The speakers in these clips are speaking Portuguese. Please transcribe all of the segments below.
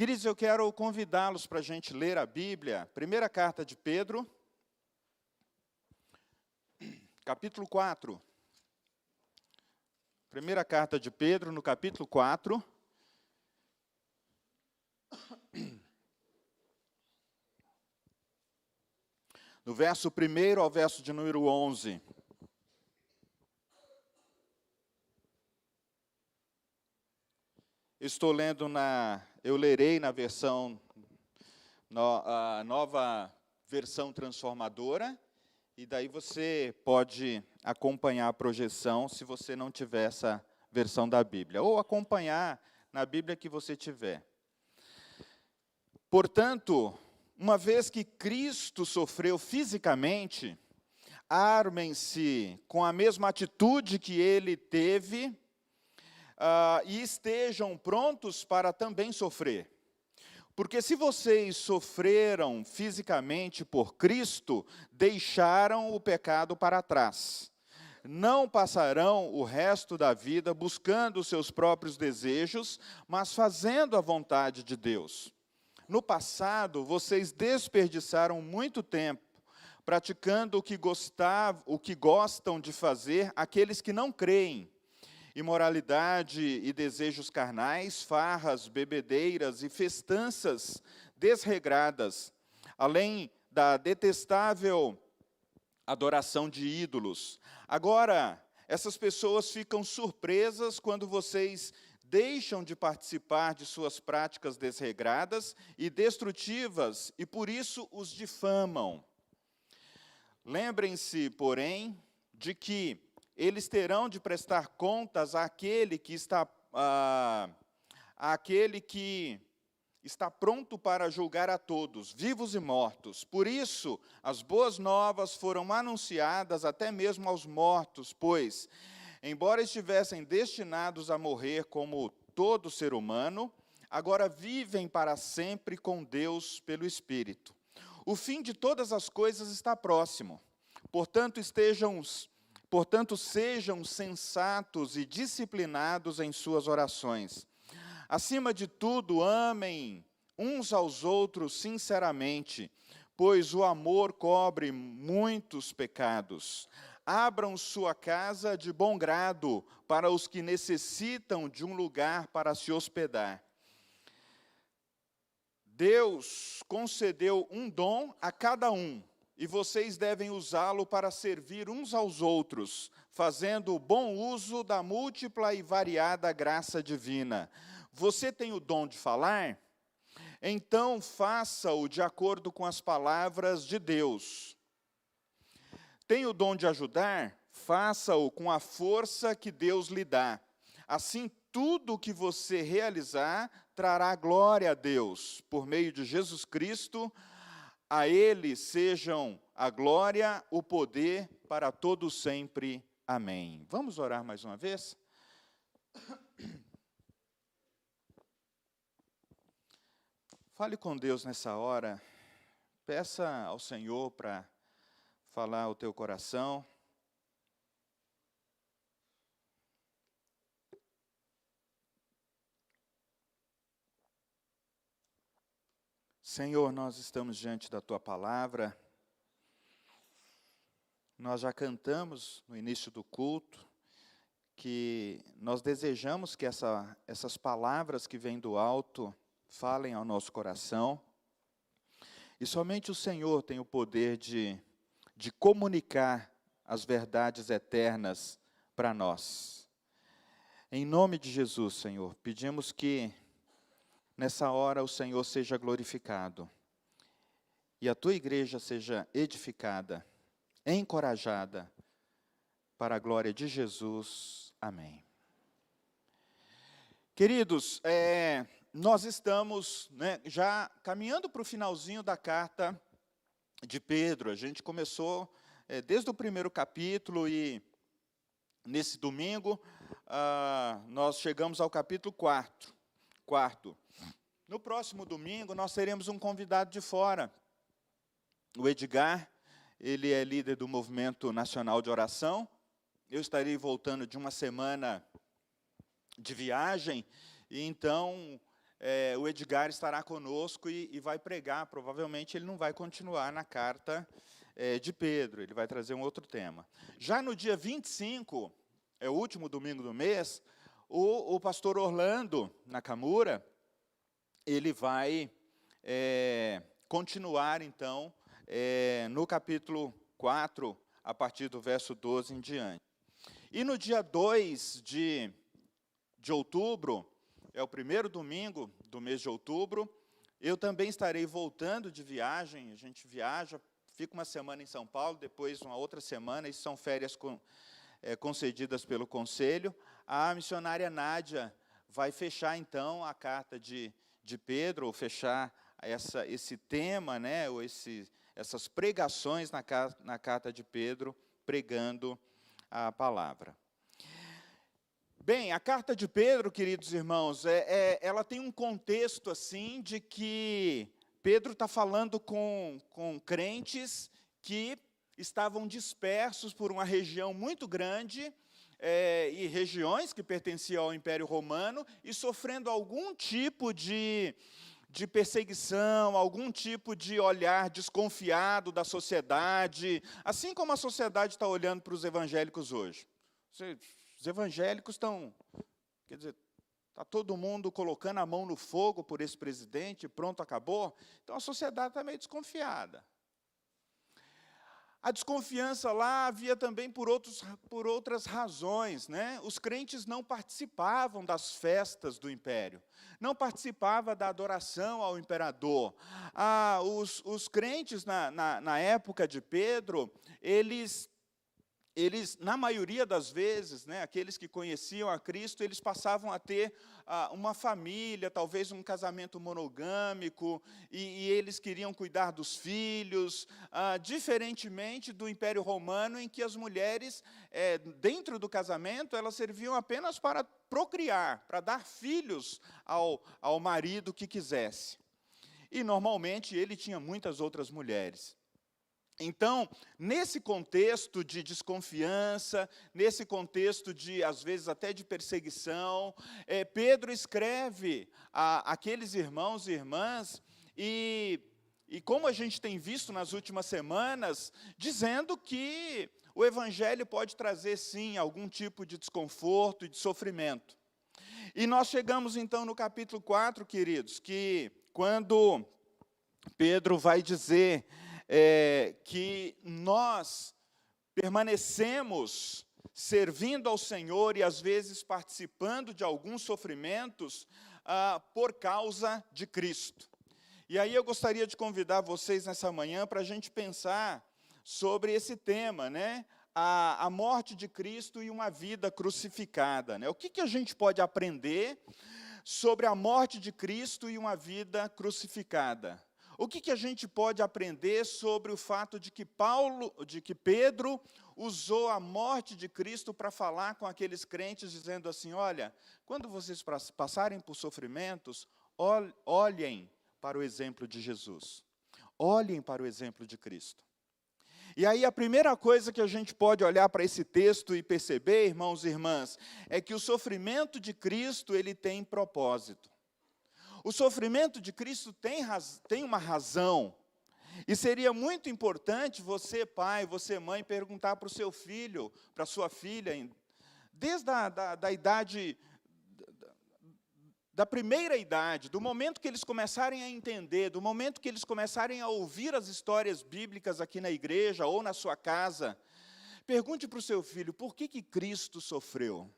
Queridos, eu quero convidá-los para a gente ler a Bíblia, primeira carta de Pedro, capítulo 4. Primeira carta de Pedro, no capítulo 4. Do verso 1 ao verso de número 11. Eu lerei na versão, a nova versão transformadora, e daí você pode acompanhar a projeção se você não tiver essa versão da Bíblia, ou acompanhar na Bíblia que você tiver. Portanto, uma vez que Cristo sofreu fisicamente, armem-se com a mesma atitude que ele teve, e estejam prontos para também sofrer. Porque se vocês sofreram fisicamente por Cristo, deixaram o pecado para trás. Não passarão o resto da vida buscando os seus próprios desejos, mas fazendo a vontade de Deus. No passado, vocês desperdiçaram muito tempo praticando o que gostam de fazer aqueles que não creem. Imoralidade e desejos carnais, farras, bebedeiras e festanças desregradas, além da detestável adoração de ídolos. Agora, essas pessoas ficam surpresas quando vocês deixam de participar de suas práticas desregradas e destrutivas, e por isso os difamam. Lembrem-se, porém, de que eles terão de prestar contas àquele que está pronto para julgar a todos, vivos e mortos. Por isso, as boas novas foram anunciadas até mesmo aos mortos, pois, embora estivessem destinados a morrer como todo ser humano, agora vivem para sempre com Deus pelo Espírito. O fim de todas as coisas está próximo. Portanto, sejam sensatos e disciplinados em suas orações. Acima de tudo, amem uns aos outros sinceramente, pois o amor cobre muitos pecados. Abram sua casa de bom grado para os que necessitam de um lugar para se hospedar. Deus concedeu um dom a cada um, e vocês devem usá-lo para servir uns aos outros, fazendo bom uso da múltipla e variada graça divina. Você tem o dom de falar? Então faça-o de acordo com as palavras de Deus. Tem o dom de ajudar? Faça-o com a força que Deus lhe dá. Assim, tudo o que você realizar trará glória a Deus, por meio de Jesus Cristo. A Ele sejam a glória, o poder, para todos sempre. Amém. Vamos orar mais uma vez? Fale com Deus nessa hora. Peça ao Senhor para falar ao teu coração. Senhor, nós estamos diante da Tua palavra. Nós já cantamos no início do culto que nós desejamos que essas palavras que vêm do alto falem ao nosso coração. E somente o Senhor tem o poder de comunicar as verdades eternas para nós. Em nome de Jesus, Senhor, pedimos que nessa hora o Senhor seja glorificado e a Tua igreja seja edificada, encorajada, para a glória de Jesus. Amém. Queridos, nós estamos já caminhando para o finalzinho da carta de Pedro. A gente começou desde o primeiro capítulo e nesse domingo nós chegamos ao capítulo 4. No próximo domingo, nós teremos um convidado de fora, o Edgar. Ele é líder do Movimento Nacional de Oração. Eu estarei voltando de uma semana de viagem, e então o Edgar estará conosco e vai pregar. Provavelmente ele não vai continuar na carta de Pedro, ele vai trazer um outro tema. Já no dia 25, é o último domingo do mês, o pastor Orlando Nakamura, ele vai continuar, então, no capítulo 4, a partir do verso 12 em diante. E no dia 2 de outubro, é o primeiro domingo do mês de outubro, eu também estarei voltando de viagem. A gente viaja, fica uma semana em São Paulo, depois uma outra semana, isso são férias concedidas pelo Conselho. A missionária Nádia vai fechar, então, a carta de Pedro, ou fechar esse tema, né, ou essas pregações na carta de Pedro, pregando a palavra. Bem, a carta de Pedro, queridos irmãos, ela tem um contexto assim de que Pedro está falando com crentes que estavam dispersos por uma região muito grande, e regiões que pertenciam ao Império Romano, e sofrendo algum tipo de perseguição, algum tipo de olhar desconfiado da sociedade, assim como a sociedade está olhando para os evangélicos hoje. Os evangélicos estão, quer dizer, está todo mundo colocando a mão no fogo por esse presidente, pronto, acabou. Então, a sociedade está meio desconfiada. A desconfiança lá havia também por outras razões, né? Os crentes não participavam das festas do império, não participavam da adoração ao imperador. Os crentes, na época de Pedro, eles, na maioria das vezes, né, aqueles que conheciam a Cristo, eles passavam a ter uma família, talvez um casamento monogâmico, e eles queriam cuidar dos filhos, diferentemente do Império Romano, em que as mulheres, dentro do casamento, elas serviam apenas para procriar, para dar filhos ao marido que quisesse. E, normalmente, ele tinha muitas outras mulheres. Então, nesse contexto de desconfiança, nesse contexto de, às vezes, até de perseguição, Pedro escreve àqueles irmãos e irmãs, e como a gente tem visto nas últimas semanas, dizendo que o Evangelho pode trazer, sim, algum tipo de desconforto e de sofrimento. E nós chegamos, então, no capítulo 4, queridos, que quando Pedro vai dizer que nós permanecemos servindo ao Senhor e, às vezes, participando de alguns sofrimentos por causa de Cristo. E aí eu gostaria de convidar vocês nessa manhã para a gente pensar sobre esse tema, né? A morte de Cristo e uma vida crucificada, né? O que a gente pode aprender sobre a morte de Cristo e uma vida crucificada? O que a gente pode aprender sobre o fato de que Pedro usou a morte de Cristo para falar com aqueles crentes, dizendo assim: olha, quando vocês passarem por sofrimentos, olhem para o exemplo de Jesus. Olhem para o exemplo de Cristo. E aí a primeira coisa que a gente pode olhar para esse texto e perceber, irmãos e irmãs, é que o sofrimento de Cristo, ele tem propósito. O sofrimento de Cristo tem uma razão. E seria muito importante você, pai, você, mãe, perguntar para o seu filho, para a sua filha, desde da idade, da primeira idade, do momento que eles começarem a entender, do momento que eles começarem a ouvir as histórias bíblicas aqui na igreja ou na sua casa, pergunte para o seu filho, por que Cristo sofreu?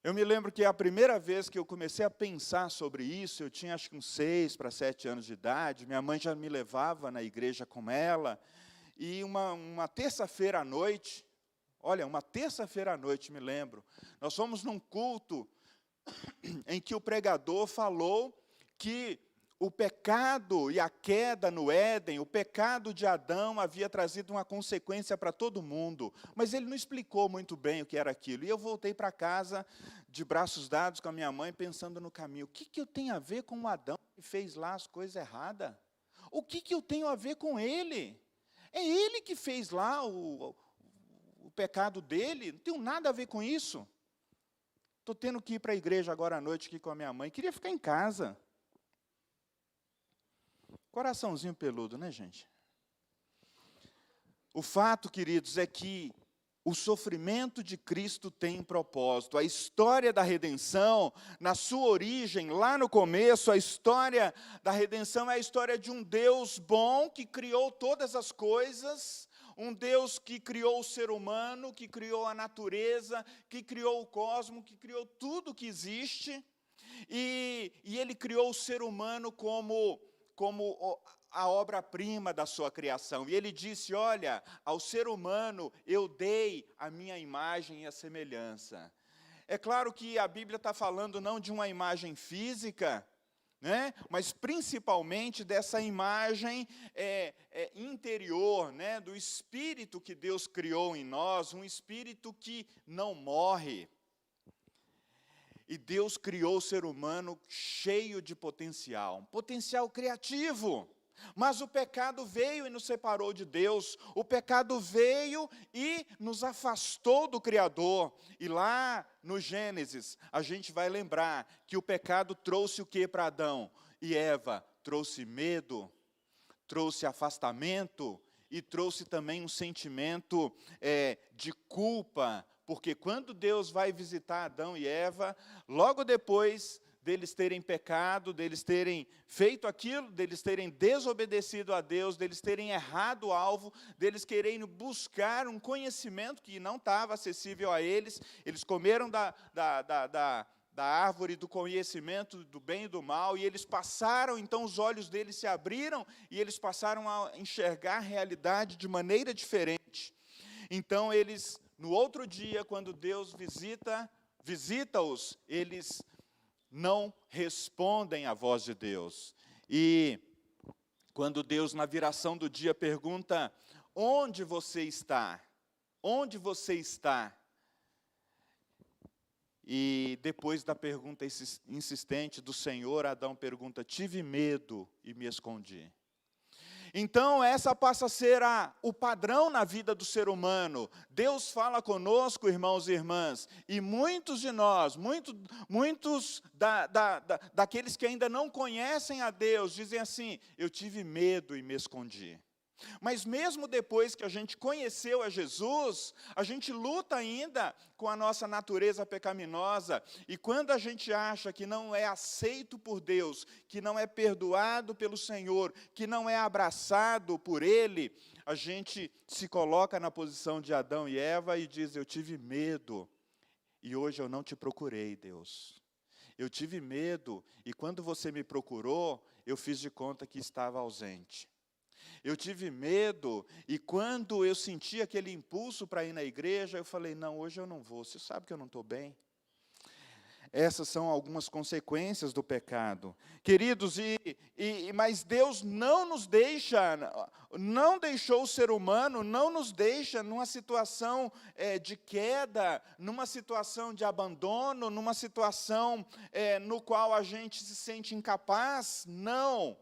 Eu me lembro que a primeira vez que eu comecei a pensar sobre isso, eu tinha acho que uns 6 para 7 anos de idade, minha mãe já me levava na igreja com ela, e uma terça-feira à noite, olha, uma terça-feira à noite, me lembro, nós fomos num culto em que o pregador falou que o pecado e a queda no Éden, o pecado de Adão havia trazido uma consequência para todo mundo, mas ele não explicou muito bem o que era aquilo. E eu voltei para casa de braços dados com a minha mãe, pensando no caminho, o que eu tenho a ver com o Adão que fez lá as coisas erradas? O que eu tenho a ver com ele? É ele que fez lá o pecado dele, não tenho nada a ver com isso. Estou tendo que ir para a igreja agora à noite aqui com a minha mãe. Queria ficar em casa. Coraçãozinho peludo, né, gente? O fato, queridos, é que o sofrimento de Cristo tem propósito. A história da redenção, na sua origem, lá no começo, a história da redenção é a história de um Deus bom que criou todas as coisas, um Deus que criou o ser humano, que criou a natureza, que criou o cosmos, que criou tudo que existe, e Ele criou o ser humano como a obra-prima da sua criação. E Ele disse, olha, ao ser humano eu dei a minha imagem e a semelhança. É claro que a Bíblia está falando não de uma imagem física, né, mas principalmente dessa imagem interior, né, do Espírito que Deus criou em nós, um Espírito que não morre. E Deus criou o ser humano cheio de potencial, um potencial criativo. Mas o pecado veio e nos separou de Deus. O pecado veio e nos afastou do Criador. E lá no Gênesis, a gente vai lembrar que o pecado trouxe o que para Adão e Eva? Trouxe medo, trouxe afastamento e trouxe também um sentimento de culpa. Porque quando Deus vai visitar Adão e Eva, logo depois deles terem pecado, deles terem feito aquilo, deles terem desobedecido a Deus, deles terem errado o alvo, deles querendo buscar um conhecimento que não estava acessível a eles, eles comeram da árvore do conhecimento do bem e do mal, e eles passaram, então os olhos deles se abriram, e eles passaram a enxergar a realidade de maneira diferente. Então eles, no outro dia, quando Deus visita-os, eles não respondem à voz de Deus. E quando Deus, na viração do dia, pergunta, onde você está? Onde você está? E depois da pergunta insistente do Senhor, Adão pergunta, tive medo e me escondi. Então, essa passa a ser o padrão na vida do ser humano. Deus fala conosco, irmãos e irmãs, e muitos de nós, muitos daqueles que ainda não conhecem a Deus, dizem assim, eu tive medo e me escondi. Mas mesmo depois que a gente conheceu a Jesus, a gente luta ainda com a nossa natureza pecaminosa, e quando a gente acha que não é aceito por Deus, que não é perdoado pelo Senhor, que não é abraçado por Ele, a gente se coloca na posição de Adão e Eva e diz, eu tive medo, e hoje eu não te procurei, Deus. Eu tive medo, e quando você me procurou, eu fiz de conta que estava ausente. Eu tive medo, e quando eu senti aquele impulso para ir na igreja, eu falei, não, hoje eu não vou, você sabe que eu não estou bem. Essas são algumas consequências do pecado. Queridos, mas Deus não nos deixa, não deixou o ser humano, não nos deixa numa situação de queda, numa situação de abandono, numa situação no qual a gente se sente incapaz, não.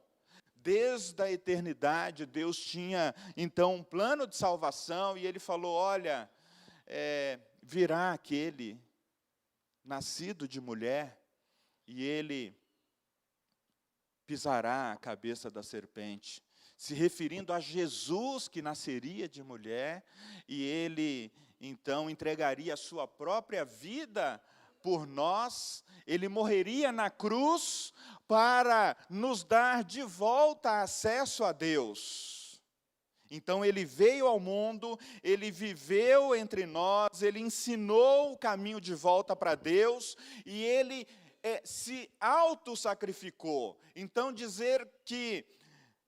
Desde a eternidade, Deus tinha, então, um plano de salvação, e Ele falou, olha, virá aquele nascido de mulher, e ele pisará a cabeça da serpente, se referindo a Jesus que nasceria de mulher, e ele, então, entregaria a sua própria vida por nós, ele morreria na cruz para nos dar de volta acesso a Deus. Então ele veio ao mundo, ele viveu entre nós, ele ensinou o caminho de volta para Deus, e ele se auto-sacrificou. Então dizer que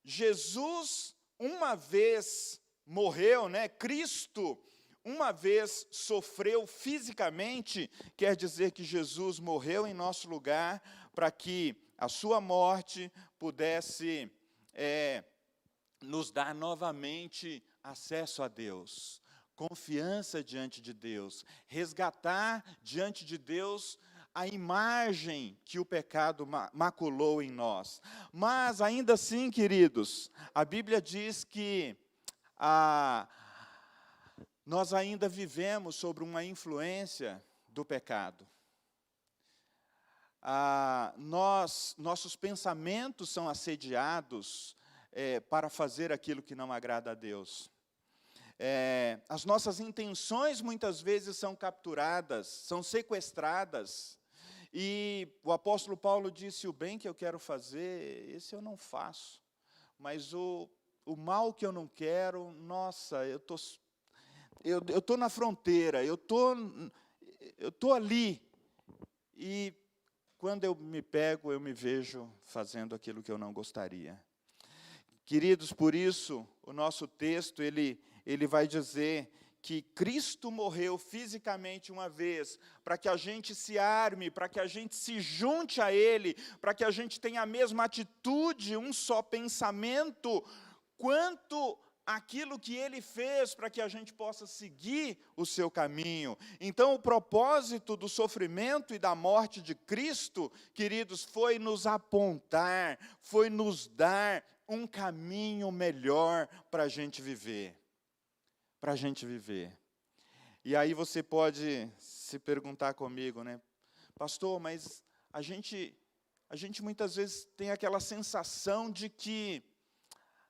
Jesus uma vez morreu, né, Cristo uma vez sofreu fisicamente, quer dizer que Jesus morreu em nosso lugar para que a sua morte pudesse nos dar novamente acesso a Deus, confiança diante de Deus, resgatar diante de Deus a imagem que o pecado maculou em nós. Mas ainda assim, queridos, a Bíblia diz que nós ainda vivemos sobre uma influência do pecado. nossos pensamentos são assediados para fazer aquilo que não agrada a Deus. As nossas intenções muitas vezes são capturadas, são sequestradas, e o apóstolo Paulo disse: o bem que eu quero fazer, esse eu não faço, mas o mal que eu não quero, nossa, eu estou na fronteira, eu estou ali, e quando eu me vejo fazendo aquilo que eu não gostaria. Queridos, por isso, o nosso texto, ele vai dizer que Cristo morreu fisicamente uma vez, para que a gente se arme, para que a gente se junte a Ele, para que a gente tenha a mesma atitude, um só pensamento, quanto aquilo que Ele fez, para que a gente possa seguir o seu caminho. Então, o propósito do sofrimento e da morte de Cristo, queridos, foi nos apontar, foi nos dar um caminho melhor para a gente viver. Para a gente viver. E aí você pode se perguntar comigo, né? Pastor, mas a gente muitas vezes tem aquela sensação de que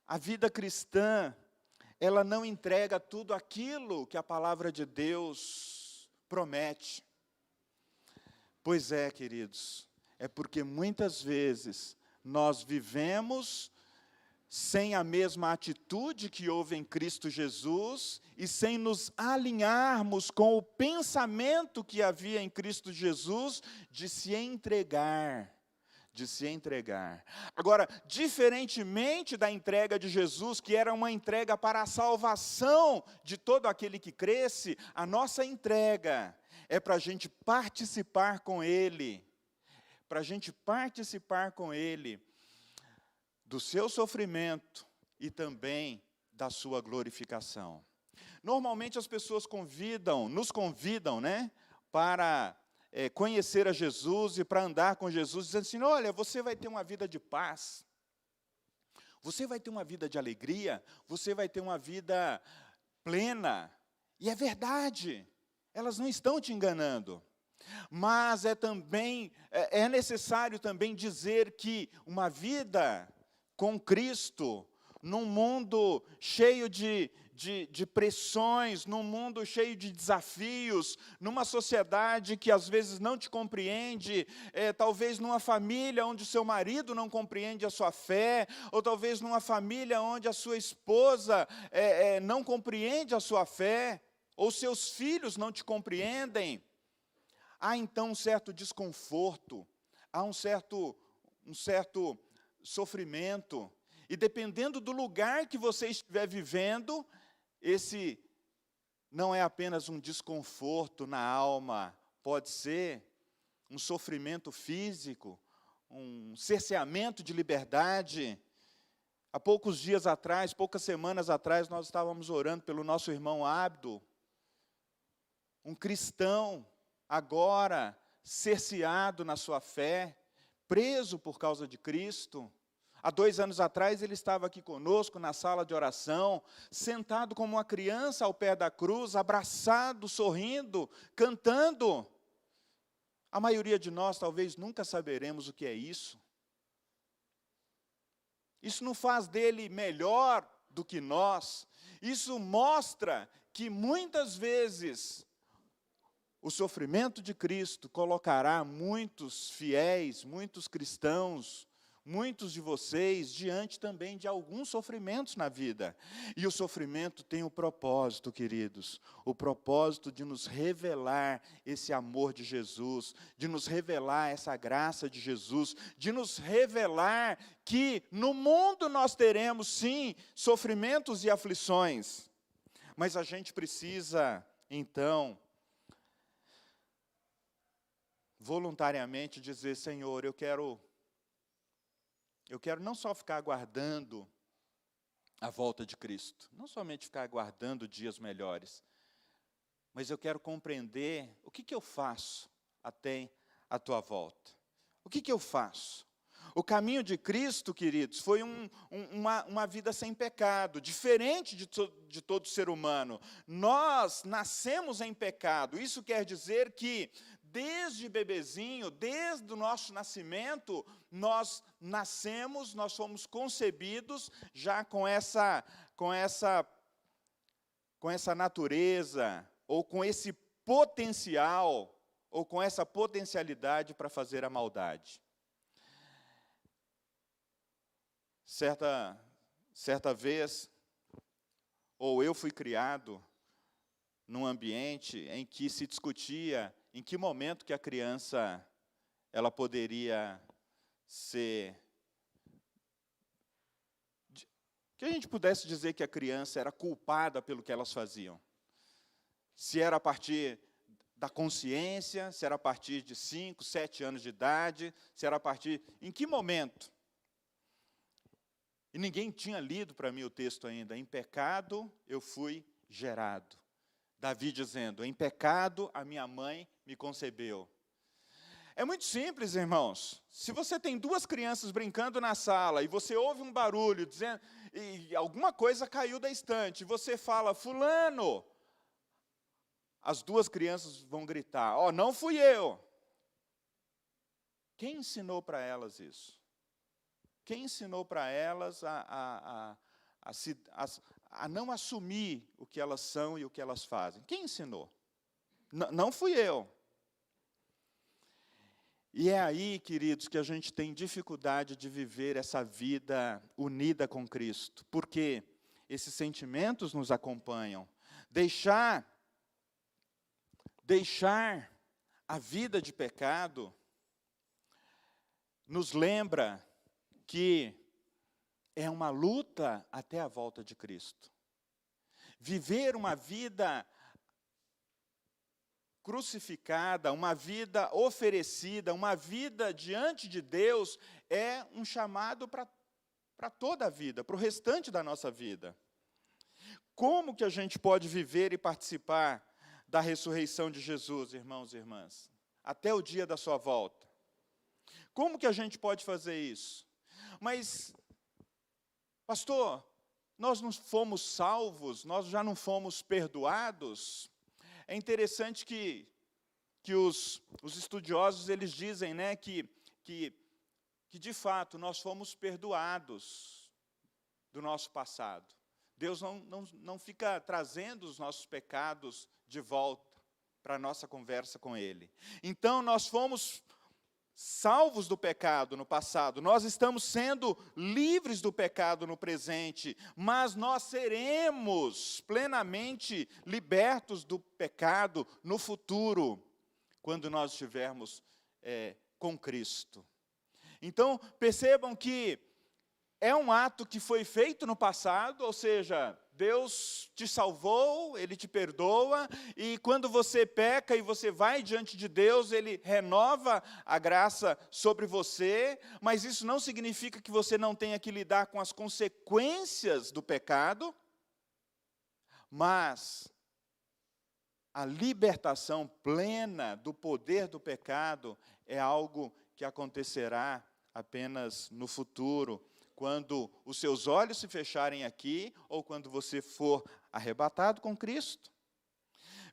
a vida cristã, ela não entrega tudo aquilo que a palavra de Deus promete. Pois é, queridos, é porque muitas vezes nós vivemos sem a mesma atitude que houve em Cristo Jesus e sem nos alinharmos com o pensamento que havia em Cristo Jesus de se entregar. Agora, diferentemente da entrega de Jesus, que era uma entrega para a salvação de todo aquele que cresce, a nossa entrega é para a gente participar com Ele, do seu sofrimento e também da sua glorificação. Normalmente as pessoas nos convidam, né, para conhecer a Jesus e para andar com Jesus, dizendo assim: olha, você vai ter uma vida de paz, você vai ter uma vida de alegria, você vai ter uma vida plena. E é verdade, elas não estão te enganando. Mas é necessário também dizer que uma vida com Cristo, num mundo cheio de pressões, num mundo cheio de desafios, numa sociedade que às vezes não te compreende, talvez numa família onde o seu marido não compreende a sua fé, ou talvez numa família onde a sua esposa não compreende a sua fé, ou seus filhos não te compreendem. Há então um certo desconforto, há um certo sofrimento, e dependendo do lugar que você estiver vivendo, esse não é apenas um desconforto na alma, pode ser um sofrimento físico, um cerceamento de liberdade. Há poucos dias atrás, poucas semanas atrás, nós estávamos orando pelo nosso irmão Abdo, um cristão, agora cerceado na sua fé, preso por causa de Cristo. Há 2 anos atrás ele estava aqui conosco na sala de oração, sentado como uma criança ao pé da cruz, abraçado, sorrindo, cantando. A maioria de nós talvez nunca saberemos o que é isso. Isso não faz dele melhor do que nós. Isso mostra que muitas vezes o sofrimento de Cristo colocará muitos fiéis, muitos cristãos, muitos de vocês diante também de alguns sofrimentos na vida. E o sofrimento tem o propósito, queridos, o propósito de nos revelar esse amor de Jesus, de nos revelar essa graça de Jesus, de nos revelar que no mundo nós teremos, sim, sofrimentos e aflições. Mas a gente precisa, então, voluntariamente dizer: Senhor, eu quero não só ficar aguardando a volta de Cristo, não somente ficar aguardando dias melhores, mas eu quero compreender o que eu faço até a tua volta. O que eu faço? O caminho de Cristo, queridos, foi uma vida sem pecado, diferente de todo ser humano. Nós nascemos em pecado, isso quer dizer que desde bebezinho, desde o nosso nascimento, nós nascemos, nós fomos concebidos já com essa natureza, ou com esse potencial, ou com essa potencialidade para fazer a maldade. Certa vez, ou eu fui criado num ambiente em que se discutia em que momento que a criança ela poderia ser, que a gente pudesse dizer que a criança era culpada pelo que elas faziam. Se era a partir da consciência, se era a partir de 5, 7 anos de idade, se era a partir... Em que momento? E ninguém tinha lido para mim o texto ainda. Em pecado eu fui gerado. Davi dizendo, em pecado a minha mãe me concebeu. É muito simples, irmãos. Se você tem 2 crianças brincando na sala e você ouve um barulho dizendo, e alguma coisa caiu da estante, e você fala, fulano, as 2 crianças vão gritar, ó, não fui eu. Quem ensinou para elas isso? Quem ensinou para elas a não assumir o que elas são e o que elas fazem? Quem ensinou? Não fui eu. E é aí, queridos, que a gente tem dificuldade de viver essa vida unida com Cristo. Porque esses sentimentos nos acompanham. Deixar a vida de pecado nos lembra que é uma luta até a volta de Cristo. Viver uma vida crucificada, uma vida oferecida, uma vida diante de Deus, é um chamado para toda a vida, para o restante da nossa vida. Como que a gente pode viver e participar da ressurreição de Jesus, irmãos e irmãs, até o dia da sua volta? Como que a gente pode fazer isso? Mas, pastor, nós não fomos salvos, nós já não fomos perdoados? É interessante que os estudiosos, eles dizem, né, que de fato nós fomos perdoados do nosso passado. Deus não fica trazendo os nossos pecados de volta para a nossa conversa com Ele. Então, nós fomos salvos do pecado no passado, nós estamos sendo livres do pecado no presente, mas nós seremos plenamente libertos do pecado no futuro, quando nós estivermos com Cristo. Então, percebam que é um ato que foi feito no passado, ou seja, Deus te salvou, Ele te perdoa, e quando você peca e você vai diante de Deus, Ele renova a graça sobre você, mas isso não significa que você não tenha que lidar com as consequências do pecado, mas a libertação plena do poder do pecado é algo que acontecerá apenas no futuro, quando os seus olhos se fecharem aqui, ou quando você for arrebatado com Cristo.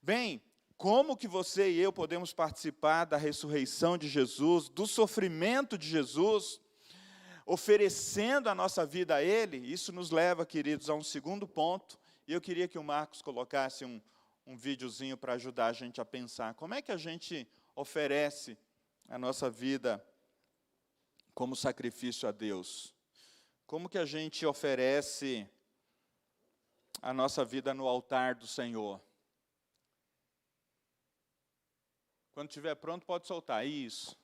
Bem, como que você e eu podemos participar da ressurreição de Jesus, do sofrimento de Jesus, oferecendo a nossa vida a Ele? Isso nos leva, queridos, a um segundo ponto, e eu queria que o Marcos colocasse um videozinho para ajudar a gente a pensar. Como é que a gente oferece a nossa vida como sacrifício a Deus? Como que a gente oferece a nossa vida no altar do Senhor? Quando estiver pronto, pode soltar. Isso.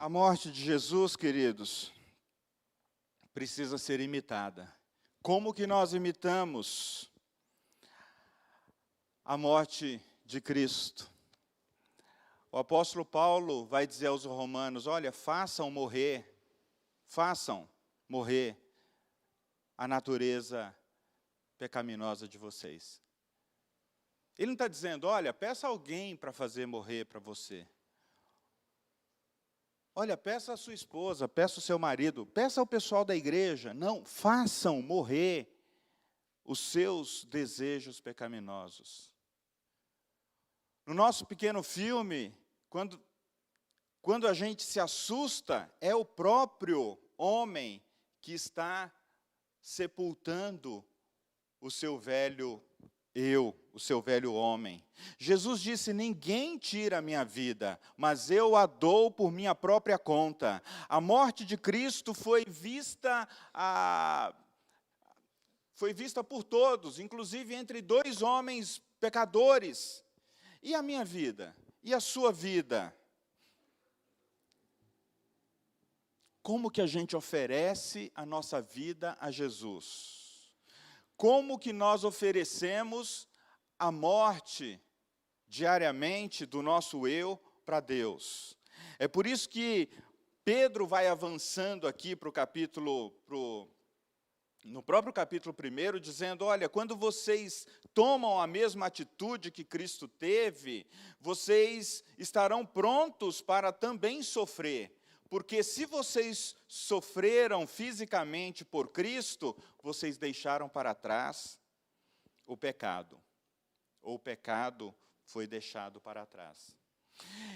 A morte de Jesus, queridos, precisa ser imitada. Como que nós imitamos a morte de Cristo? O apóstolo Paulo vai dizer aos romanos, olha, façam morrer a natureza pecaminosa de vocês. Ele não está dizendo, olha, peça alguém para fazer morrer para você. Olha, peça a sua esposa, peça o seu marido, peça ao pessoal da igreja. Não, façam morrer os seus desejos pecaminosos. No nosso pequeno filme, quando a gente se assusta, é o próprio homem que está sepultando o seu velho eu, o seu velho homem. Jesus disse, ninguém tira a minha vida, mas eu a dou por minha própria conta. A morte de Cristo foi vista por todos, inclusive entre dois homens pecadores. E a minha vida? E a sua vida? Como que a gente oferece a nossa vida a Jesus? Como que nós oferecemos a morte diariamente do nosso eu para Deus? É por isso que Pedro vai avançando aqui para o capítulo, no próprio capítulo 1, dizendo, olha, quando vocês tomam a mesma atitude que Cristo teve, vocês estarão prontos para também sofrer. Porque se vocês sofreram fisicamente por Cristo, vocês deixaram para trás o pecado. Ou o pecado foi deixado para trás.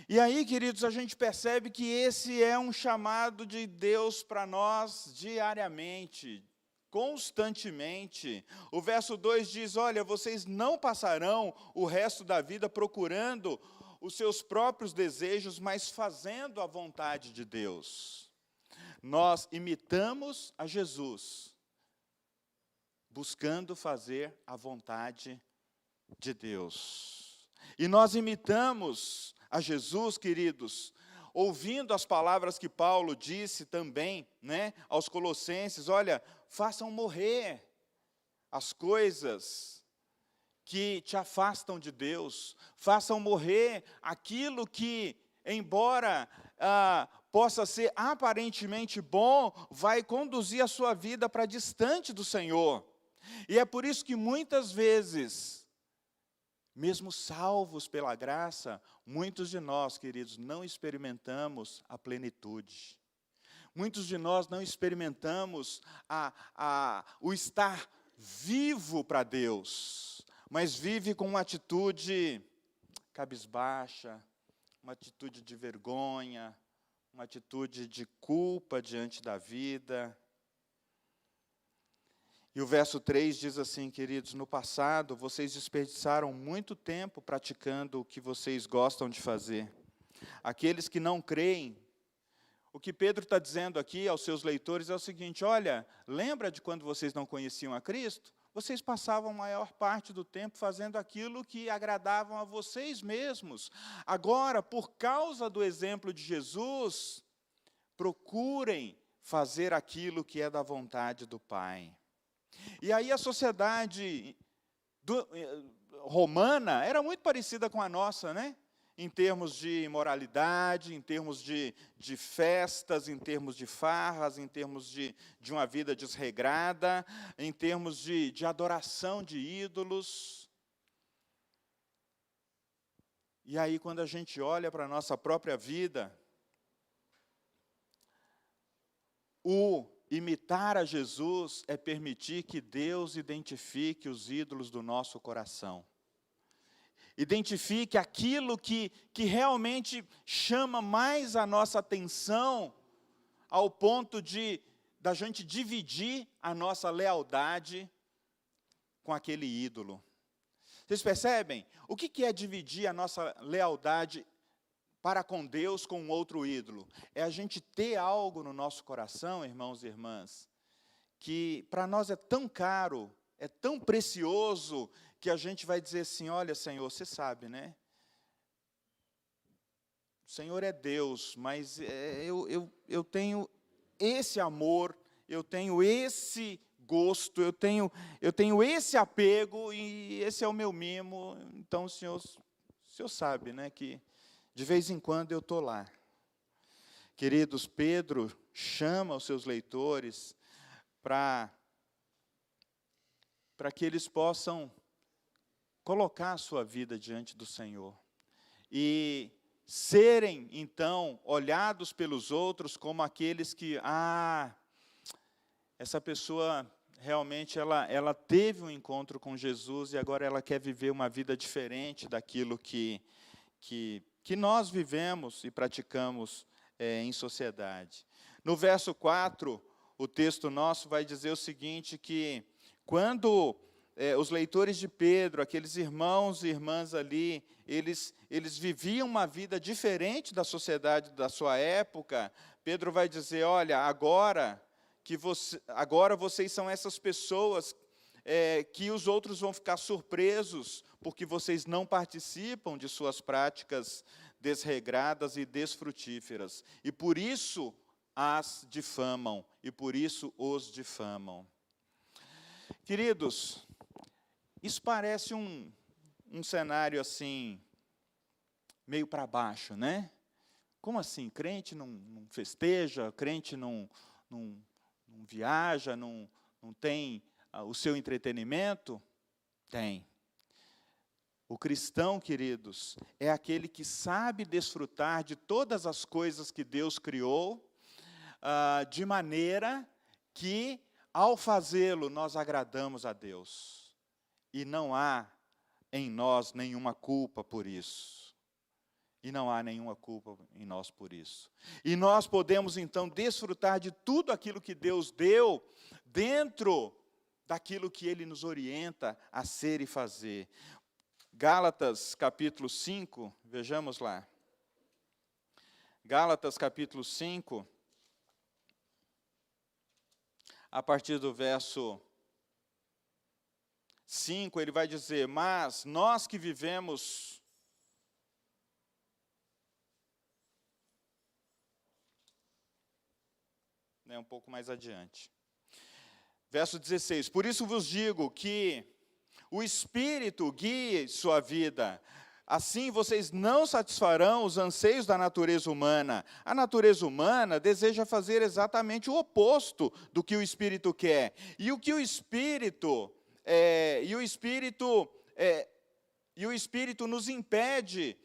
E aí, queridos, a gente percebe que esse é um chamado de Deus para nós diariamente, constantemente. O verso 2 diz, olha, vocês não passarão o resto da vida procurando os seus próprios desejos, mas fazendo a vontade de Deus. Nós imitamos a Jesus, buscando fazer a vontade de Deus. E nós imitamos a Jesus, queridos, ouvindo as palavras que Paulo disse também, aos Colossenses, olha, façam morrer as coisas que te afastam de Deus, façam morrer aquilo que, embora possa ser aparentemente bom, vai conduzir a sua vida para distante do Senhor. E é por isso que muitas vezes, mesmo salvos pela graça, muitos de nós, queridos, não experimentamos a plenitude. Muitos de nós não experimentamos o estar vivo para Deus, mas vive com uma atitude cabisbaixa, uma atitude de vergonha, uma atitude de culpa diante da vida. E o verso 3 diz assim, queridos, no passado vocês desperdiçaram muito tempo praticando o que vocês gostam de fazer. Aqueles que não creem, o que Pedro está dizendo aqui aos seus leitores é o seguinte, olha, lembra de quando vocês não conheciam a Cristo? Vocês passavam a maior parte do tempo fazendo aquilo que agradavam a vocês mesmos. Agora, por causa do exemplo de Jesus, procurem fazer aquilo que é da vontade do Pai. E aí a sociedade romana era muito parecida com a nossa, em termos de moralidade, em termos de festas, em termos de farras, em termos de uma vida desregrada, em termos de adoração de ídolos. E aí, quando a gente olha para a nossa própria vida, o imitar a Jesus é permitir que Deus identifique os ídolos do nosso coração. Identifique aquilo que realmente chama mais a nossa atenção, ao ponto da gente dividir a nossa lealdade com aquele ídolo. Vocês percebem? O que é dividir a nossa lealdade para com Deus com outro ídolo? É a gente ter algo no nosso coração, irmãos e irmãs, que para nós é tão caro, é tão precioso, que a gente vai dizer assim, olha, Senhor, você sabe, Senhor é Deus, mas eu tenho esse amor, eu tenho esse gosto, eu tenho esse apego, e esse é o meu mimo. Então, o Senhor sabe, né, que de vez em quando eu estou lá. Queridos, Pedro chama os seus leitores para que eles possam colocar a sua vida diante do Senhor e serem, então, olhados pelos outros como aqueles que, essa pessoa realmente ela teve um encontro com Jesus e agora ela quer viver uma vida diferente daquilo que nós vivemos e praticamos em sociedade. No verso 4, o texto nosso vai dizer o seguinte, que quando os leitores de Pedro, aqueles irmãos e irmãs ali, eles viviam uma vida diferente da sociedade da sua época, Pedro vai dizer, olha, agora vocês são essas pessoas que os outros vão ficar surpresos, porque vocês não participam de suas práticas desregradas e desfrutíferas, e por isso as difamam, e por isso os difamam. Queridos, isso parece um cenário assim, meio para baixo, né? Como assim? Crente não festeja, crente não viaja, não tem o seu entretenimento? Tem. O cristão, queridos, é aquele que sabe desfrutar de todas as coisas que Deus criou, de maneira que, ao fazê-lo, nós agradamos a Deus. E não há em nós nenhuma culpa por isso. E não há nenhuma culpa em nós por isso. E nós podemos, então, desfrutar de tudo aquilo que Deus deu, dentro daquilo que Ele nos orienta a ser e fazer. Gálatas, capítulo 5, vejamos lá. Gálatas, capítulo 5, a partir do verso 5, ele vai dizer, mas nós que vivemos um pouco mais adiante. Verso 16, por isso vos digo que o Espírito guie sua vida, assim vocês não satisfarão os anseios da natureza humana. A natureza humana deseja fazer exatamente o oposto do que o Espírito quer. E o que o Espírito nos impede,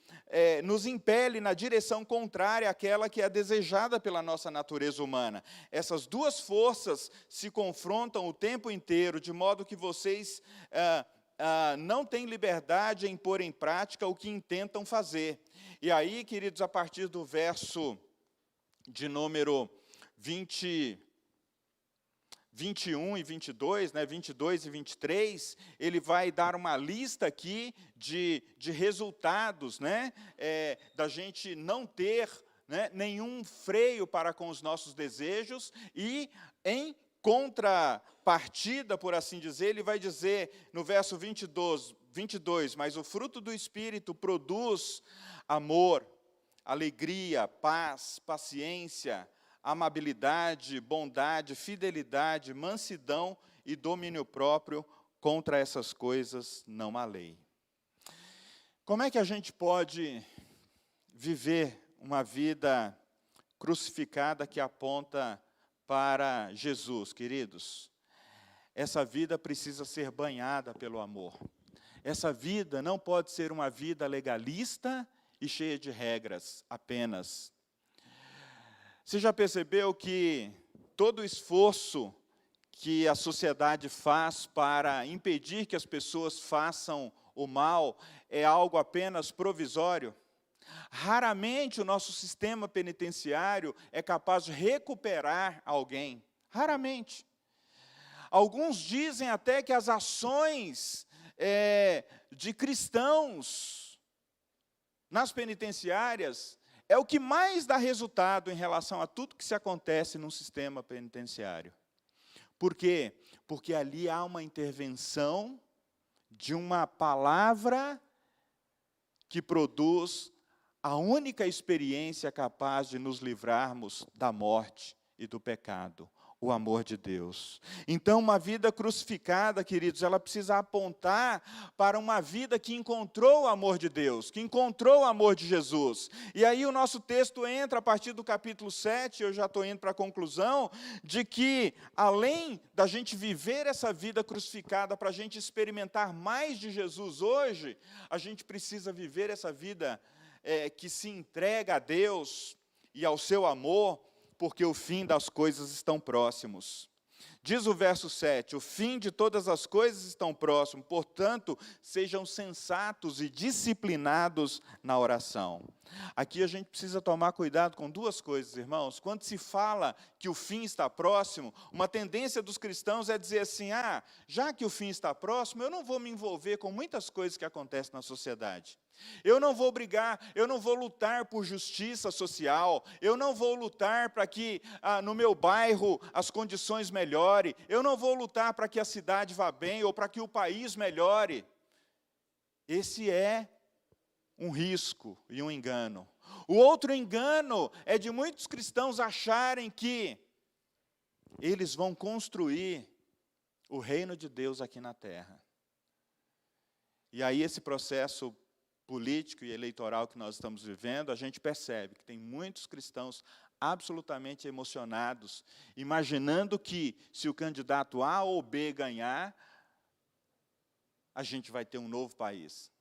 nos impele na direção contrária àquela que é desejada pela nossa natureza humana. Essas duas forças se confrontam o tempo inteiro, de modo que vocês não têm liberdade em pôr em prática o que intentam fazer. E aí, queridos, a partir do verso de número 21 e 22, 22 e 23, ele vai dar uma lista aqui de resultados, da gente não ter nenhum freio para com os nossos desejos, e em contrapartida, por assim dizer, ele vai dizer no verso 22, mas o fruto do Espírito produz amor, alegria, paz, paciência, amabilidade, bondade, fidelidade, mansidão e domínio próprio. Contra essas coisas não há lei. Como é que a gente pode viver uma vida crucificada que aponta para Jesus, queridos? Essa vida precisa ser banhada pelo amor. Essa vida não pode ser uma vida legalista e cheia de regras apenas. Você já percebeu que todo o esforço que a sociedade faz para impedir que as pessoas façam o mal é algo apenas provisório? Raramente o nosso sistema penitenciário é capaz de recuperar alguém. Raramente. Alguns dizem até que as ações de cristãos nas penitenciárias é o que mais dá resultado em relação a tudo que se acontece num sistema penitenciário. Por quê? Porque ali há uma intervenção de uma palavra que produz a única experiência capaz de nos livrarmos da morte e do pecado, o amor de Deus. Então, uma vida crucificada, queridos, ela precisa apontar para uma vida que encontrou o amor de Deus, que encontrou o amor de Jesus. E aí o nosso texto entra a partir do capítulo 7, eu já estou indo para a conclusão, de que, além da gente viver essa vida crucificada, para a gente experimentar mais de Jesus hoje, a gente precisa viver essa vida que se entrega a Deus e ao seu amor, porque o fim das coisas estão próximos. Diz o verso 7, o fim de todas as coisas estão próximo, portanto, sejam sensatos e disciplinados na oração. Aqui a gente precisa tomar cuidado com duas coisas, irmãos. Quando se fala que o fim está próximo, uma tendência dos cristãos é dizer assim, já que o fim está próximo, eu não vou me envolver com muitas coisas que acontecem na sociedade. Eu não vou brigar, eu não vou lutar por justiça social, eu não vou lutar para que no meu bairro as condições melhorem, eu não vou lutar para que a cidade vá bem ou para que o país melhore. Esse é um risco e um engano. O outro engano é de muitos cristãos acharem que eles vão construir o reino de Deus aqui na terra. E aí esse processo político e eleitoral que nós estamos vivendo, a gente percebe que tem muitos cristãos absolutamente emocionados, imaginando que se o candidato A ou B ganhar, a gente vai ter um novo país.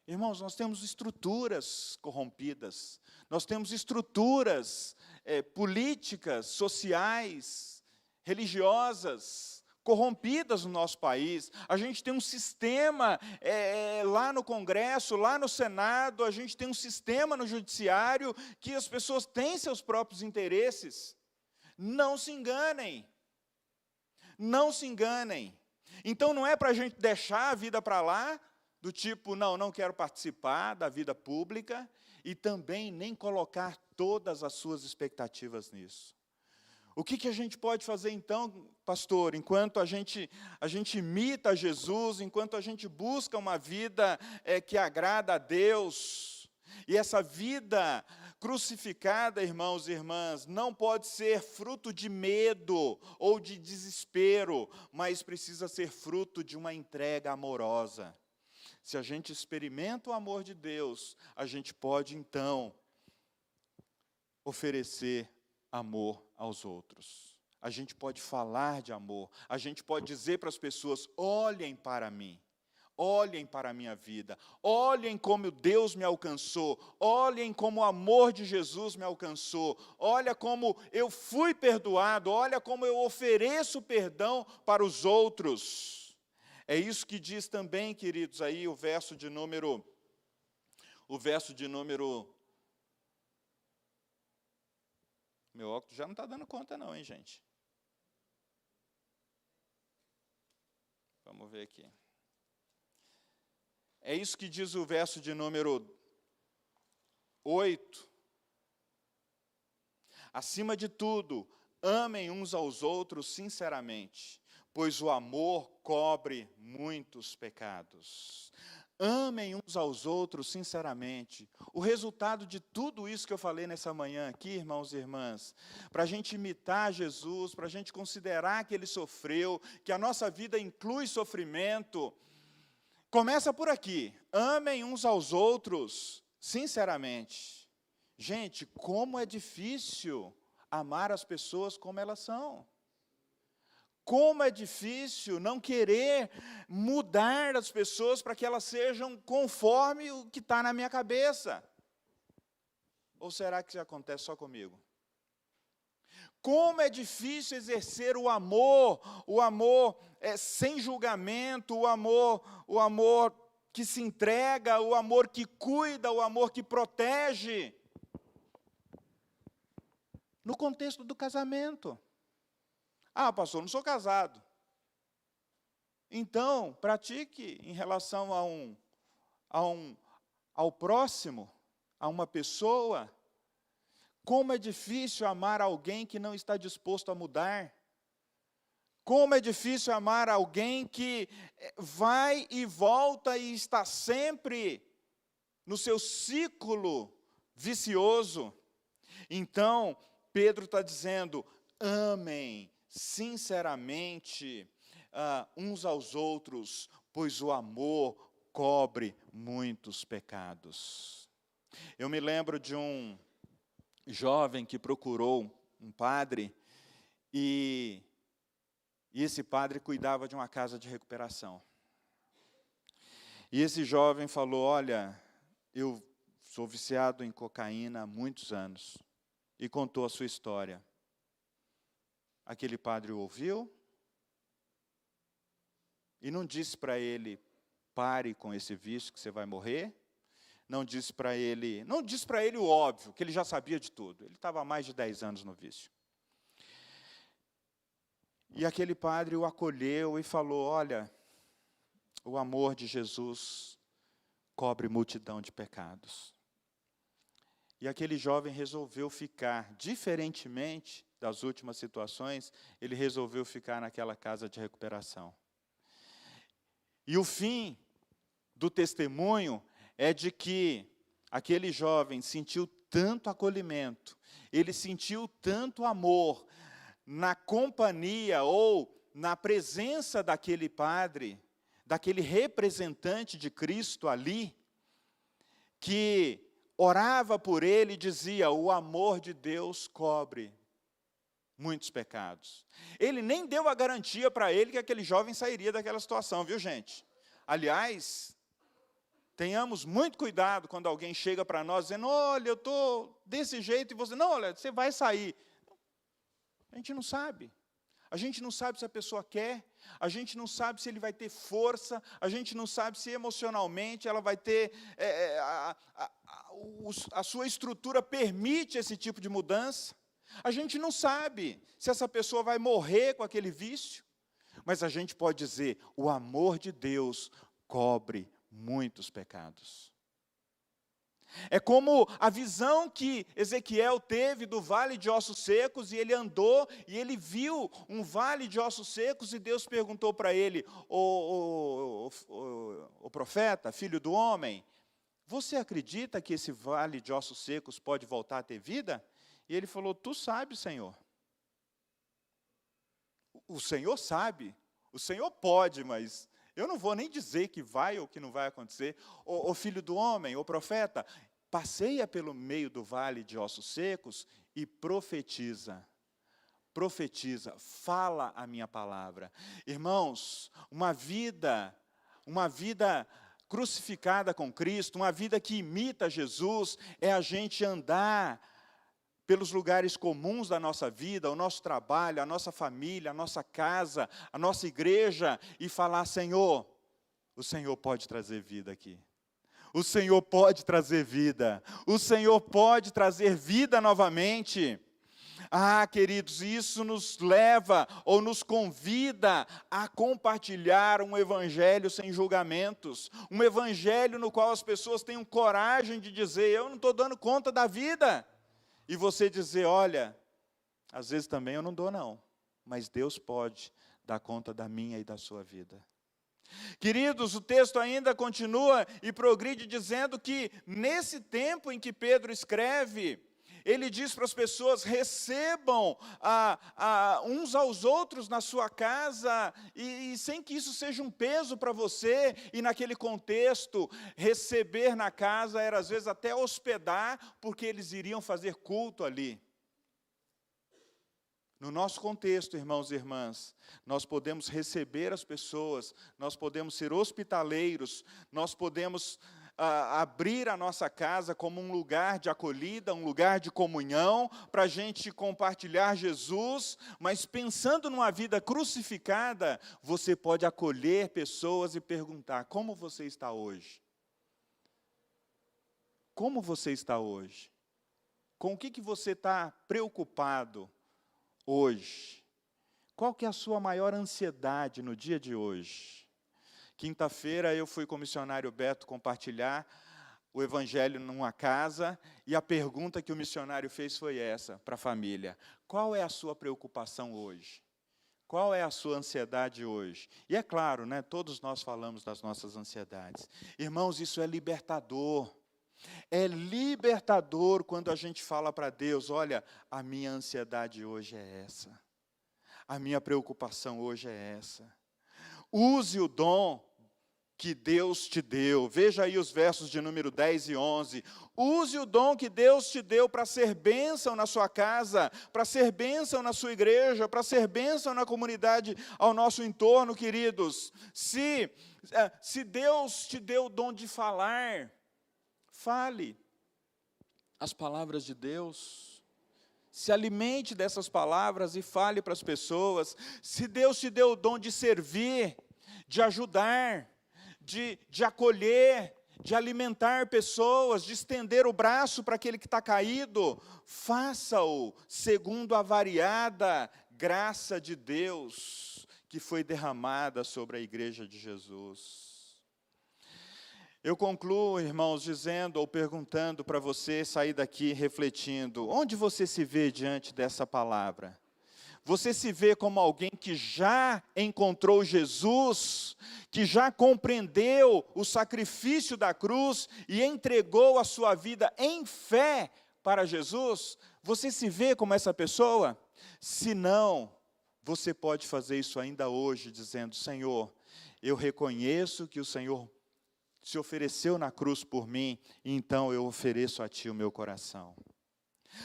Irmãos, nós temos estruturas corrompidas, nós temos estruturas políticas, sociais, religiosas, corrompidas no nosso país. A gente tem um sistema lá no Congresso, lá no Senado, a gente tem um sistema no Judiciário que as pessoas têm seus próprios interesses. Não se enganem. Não se enganem. Então não é para a gente deixar a vida para lá, do tipo, não quero participar da vida pública, e também nem colocar todas as suas expectativas nisso. O que a gente pode fazer então, pastor, enquanto a gente imita Jesus, enquanto a gente busca uma vida que agrada a Deus, e essa vida crucificada, irmãos e irmãs, não pode ser fruto de medo ou de desespero, mas precisa ser fruto de uma entrega amorosa. Se a gente experimenta o amor de Deus, a gente pode então oferecer amor aos outros. A gente pode falar de amor, a gente pode dizer para as pessoas, olhem para mim, olhem para a minha vida, olhem como Deus me alcançou, olhem como o amor de Jesus me alcançou, olha como eu fui perdoado, olha como eu ofereço perdão para os outros. É isso que diz também, queridos, aí o verso de número... Meu óculos já não está dando conta não, hein, gente? Vamos ver aqui. É isso que diz o verso de número 8. Acima de tudo, amem uns aos outros sinceramente, pois o amor cobre muitos pecados. Amem uns aos outros sinceramente. O resultado de tudo isso que eu falei nessa manhã aqui, irmãos e irmãs, para a gente imitar Jesus, para a gente considerar que Ele sofreu, que a nossa vida inclui sofrimento, começa por aqui. Amem uns aos outros sinceramente. Gente, como é difícil amar as pessoas como elas são. Como é difícil não querer mudar as pessoas para que elas sejam conforme o que está na minha cabeça. Ou será que isso acontece só comigo? Como é difícil exercer o amor sem julgamento, o amor que se entrega, o amor que cuida, o amor que protege. No contexto do casamento. Pastor, não sou casado. Então, pratique em relação ao próximo, a uma pessoa. Como é difícil amar alguém que não está disposto a mudar. Como é difícil amar alguém que vai e volta e está sempre no seu ciclo vicioso. Então, Pedro está dizendo, amem sinceramente uns aos outros, pois o amor cobre muitos pecados. Eu me lembro de um jovem que procurou um padre, e esse padre cuidava de uma casa de recuperação. E esse jovem falou, olha, eu sou viciado em cocaína há muitos anos, e contou a sua história. Aquele padre o ouviu, e não disse para ele, pare com esse vício que você vai morrer. Não disse para ele o óbvio, que ele já sabia de tudo. Ele estava há mais de 10 anos no vício. E aquele padre o acolheu e falou, olha, o amor de Jesus cobre multidão de pecados. E aquele jovem resolveu ficar, diferentemente das últimas situações, ele resolveu ficar naquela casa de recuperação. E o fim do testemunho é de que aquele jovem sentiu tanto acolhimento, ele sentiu tanto amor na companhia ou na presença daquele padre, daquele representante de Cristo ali, que orava por ele e dizia, o amor de Deus cobre muitos pecados. Ele nem deu a garantia para ele que aquele jovem sairia daquela situação, viu, gente? Aliás, tenhamos muito cuidado quando alguém chega para nós dizendo, olha, eu estou desse jeito, e você, não, olha, você vai sair. A gente não sabe. A gente não sabe se a pessoa quer, a gente não sabe se ele vai ter força, a gente não sabe se emocionalmente ela vai ter, a sua estrutura permite esse tipo de mudança. A gente não sabe se essa pessoa vai morrer com aquele vício, mas a gente pode dizer, o amor de Deus cobre muitos pecados. É como a visão que Ezequiel teve do vale de ossos secos, e ele andou, e ele viu um vale de ossos secos, e Deus perguntou para ele, o profeta, filho do homem, você acredita que esse vale de ossos secos pode voltar a ter vida? E ele falou, tu sabes, Senhor. O Senhor sabe, o Senhor pode, mas eu não vou nem dizer que vai ou que não vai acontecer. O filho do homem, o profeta, passeia pelo meio do vale de ossos secos e profetiza. Profetiza, fala a minha palavra. Irmãos, uma vida crucificada com Cristo, uma vida que imita Jesus, é a gente andar pelos lugares comuns da nossa vida, o nosso trabalho, a nossa família, a nossa casa, a nossa igreja, e falar, Senhor, o Senhor pode trazer vida aqui. O Senhor pode trazer vida. O Senhor pode trazer vida novamente. Ah, queridos, isso nos leva ou nos convida a compartilhar um evangelho sem julgamentos. Um evangelho no qual as pessoas tenham coragem de dizer, eu não estou dando conta da vida. E você dizer, olha, às vezes também eu não dou não, mas Deus pode dar conta da minha e da sua vida. Queridos, o texto ainda continua e progride dizendo que nesse tempo em que Pedro escreve, ele diz para as pessoas, recebam uns aos outros na sua casa, e sem que isso seja um peso para você, e naquele contexto, receber na casa era às vezes até hospedar, porque eles iriam fazer culto ali. No nosso contexto, irmãos e irmãs, nós podemos receber as pessoas, nós podemos ser hospitaleiros, nós podemos abrir a nossa casa como um lugar de acolhida, um lugar de comunhão, para a gente compartilhar Jesus, mas pensando numa vida crucificada, você pode acolher pessoas e perguntar, como você está hoje? Como você está hoje? Com o que você está preocupado hoje? Qual que é a sua maior ansiedade no dia de hoje? Quinta-feira eu fui com o missionário Beto compartilhar o evangelho numa casa, e a pergunta que o missionário fez foi essa para a família: qual é a sua preocupação hoje? Qual é a sua ansiedade hoje? E é claro, né, todos nós falamos das nossas ansiedades. Irmãos, isso é libertador. É libertador quando a gente fala para Deus, olha, a minha ansiedade hoje é essa. A minha preocupação hoje é essa. Use o dom que Deus te deu. Veja aí os versos de número 10 e 11. Use o dom que Deus te deu para ser bênção na sua casa, para ser bênção na sua igreja, para ser bênção na comunidade ao nosso entorno, queridos. Se Deus te deu o dom de falar, fale as palavras de Deus. Se alimente dessas palavras e fale para as pessoas. Se Deus te deu o dom de servir, de ajudar, de acolher, de alimentar pessoas, de estender o braço para aquele que está caído, faça-o segundo a variada graça de Deus que foi derramada sobre a igreja de Jesus. Eu concluo, irmãos, dizendo ou perguntando para você sair daqui refletindo, onde você se vê diante dessa palavra? Você se vê como alguém que já encontrou Jesus, que já compreendeu o sacrifício da cruz e entregou a sua vida em fé para Jesus? Você se vê como essa pessoa? Se não, você pode fazer isso ainda hoje, dizendo, Senhor, eu reconheço que o Senhor se ofereceu na cruz por mim, e então eu ofereço a Ti o meu coração.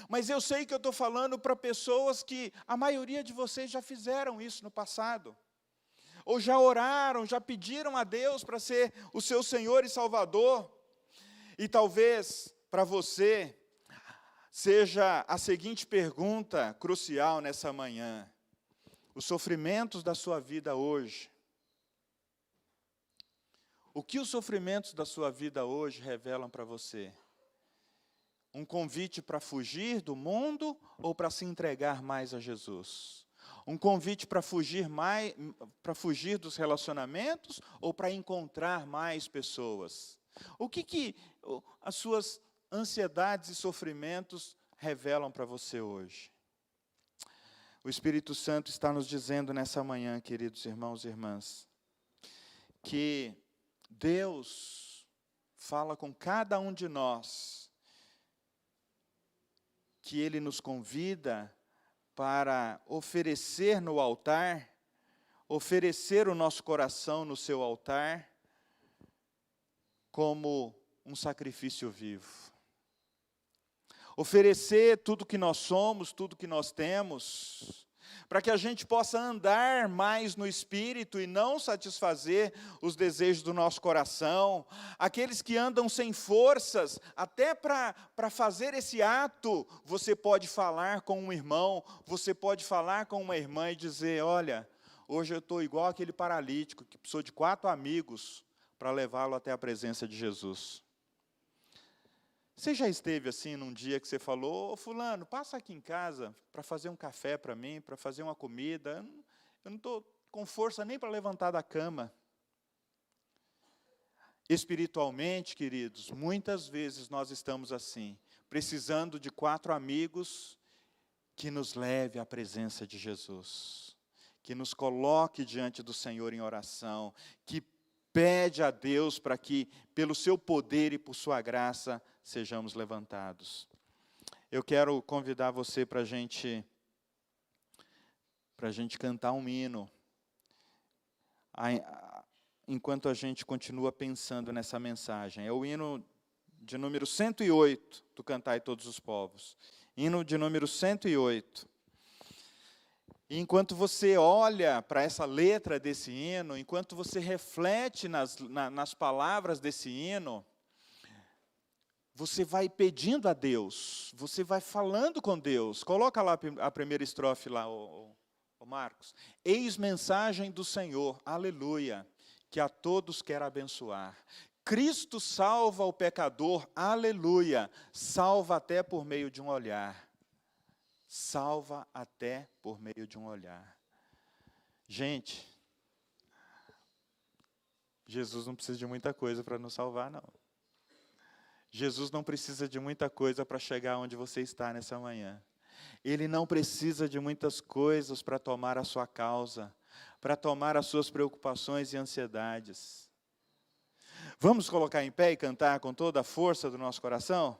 Mas eu sei que eu estou falando para pessoas que a maioria de vocês já fizeram isso no passado. Ou já oraram, já pediram a Deus para ser o seu Senhor e Salvador. E talvez para você seja a seguinte pergunta crucial nessa manhã. Os sofrimentos da sua vida hoje. O que os sofrimentos da sua vida hoje revelam para você? Um convite para fugir do mundo ou para se entregar mais a Jesus? Um convite para fugir dos relacionamentos ou para encontrar mais pessoas? O que as suas ansiedades e sofrimentos revelam para você hoje? O Espírito Santo está nos dizendo nessa manhã, queridos irmãos e irmãs, que Deus fala com cada um de nós, que Ele nos convida para oferecer no altar, oferecer o nosso coração no seu altar, como um sacrifício vivo. Oferecer tudo que nós somos, tudo que nós temos, para que a gente possa andar mais no Espírito e não satisfazer os desejos do nosso coração. Aqueles que andam sem forças, até para fazer esse ato, você pode falar com um irmão, você pode falar com uma irmã e dizer, olha, hoje eu estou igual aquele paralítico que precisou de 4 amigos para levá-lo até a presença de Jesus. Você já esteve assim num dia que você falou, ô fulano, passa aqui em casa para fazer um café para mim, para fazer uma comida, eu não estou com força nem para levantar da cama. Espiritualmente, queridos, muitas vezes nós estamos assim, precisando de 4 amigos que nos leve à presença de Jesus, que nos coloque diante do Senhor em oração, que pede a Deus para que, pelo seu poder e por sua graça, sejamos levantados. Eu quero convidar você para a gente cantar um hino, enquanto a gente continua pensando nessa mensagem. É o hino de número 108, do Cantai Todos os Povos. Hino de número 108. E enquanto você olha para essa letra desse hino, enquanto você reflete nas palavras desse hino, você vai pedindo a Deus, você vai falando com Deus. Coloca lá a primeira estrofe lá, o Marcos. Eis mensagem do Senhor, aleluia, que a todos quer abençoar. Cristo salva o pecador, aleluia, salva até por meio de um olhar. Salva até por meio de um olhar. Gente, Jesus não precisa de muita coisa para nos salvar, não. Jesus não precisa de muita coisa para chegar onde você está nessa manhã. Ele não precisa de muitas coisas para tomar a sua causa, para tomar as suas preocupações e ansiedades. Vamos colocar em pé e cantar com toda a força do nosso coração?